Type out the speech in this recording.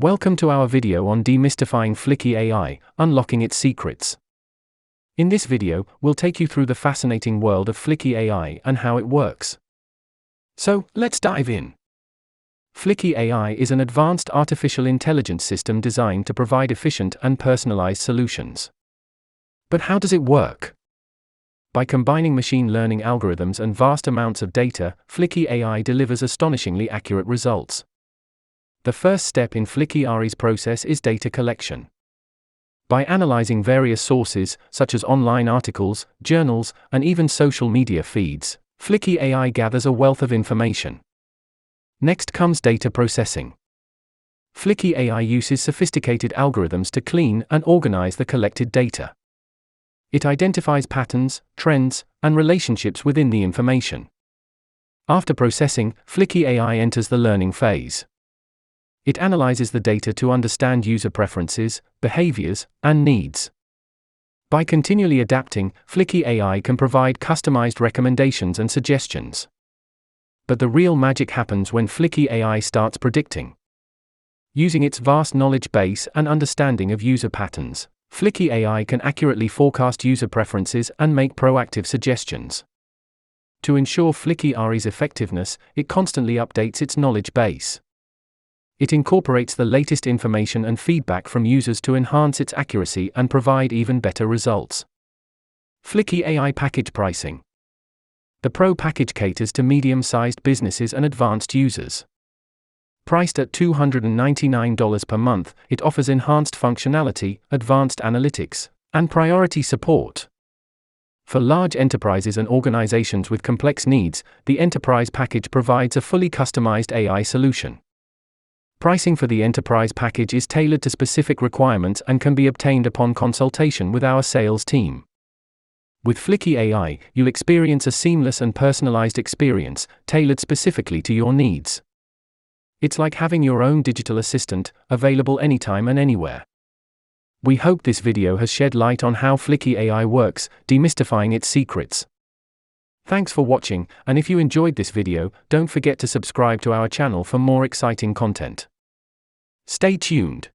Welcome to our video on demystifying Filki AI, unlocking its secrets. In this video, we'll take you through the fascinating world of Filki AI and how it works. So, let's dive in. Filki AI is an advanced artificial intelligence system designed to provide efficient and personalized solutions. But how does it work? By combining machine learning algorithms and vast amounts of data, Filki AI delivers astonishingly accurate results. The first step in Filki AI's process is data collection. By analyzing various sources, such as online articles, journals, and even social media feeds, Filki AI gathers a wealth of information. Next comes data processing. Filki AI uses sophisticated algorithms to clean and organize the collected data. It identifies patterns, trends, and relationships within the information. After processing, Filki AI enters the learning phase. It analyzes the data to understand user preferences, behaviors, and needs. By continually adapting, Filki AI can provide customized recommendations and suggestions. But the real magic happens when Filki AI starts predicting. Using its vast knowledge base and understanding of user patterns, Filki AI can accurately forecast user preferences and make proactive suggestions. To ensure Filki AI's effectiveness, it constantly updates its knowledge base. It incorporates the latest information and feedback from users to enhance its accuracy and provide even better results. Filki AI package pricing. The Pro package caters to medium-sized businesses and advanced users. Priced at $299 per month, it offers enhanced functionality, advanced analytics, and priority support. For large enterprises and organizations with complex needs, the Enterprise package provides a fully customized AI solution. Pricing for the Enterprise package is tailored to specific requirements and can be obtained upon consultation with our sales team. With Filki AI, you'll experience a seamless and personalized experience, tailored specifically to your needs. It's like having your own digital assistant, available anytime and anywhere. We hope this video has shed light on how Filki AI works, demystifying its secrets. Thanks for watching, and if you enjoyed this video, don't forget to subscribe to our channel for more exciting content. Stay tuned.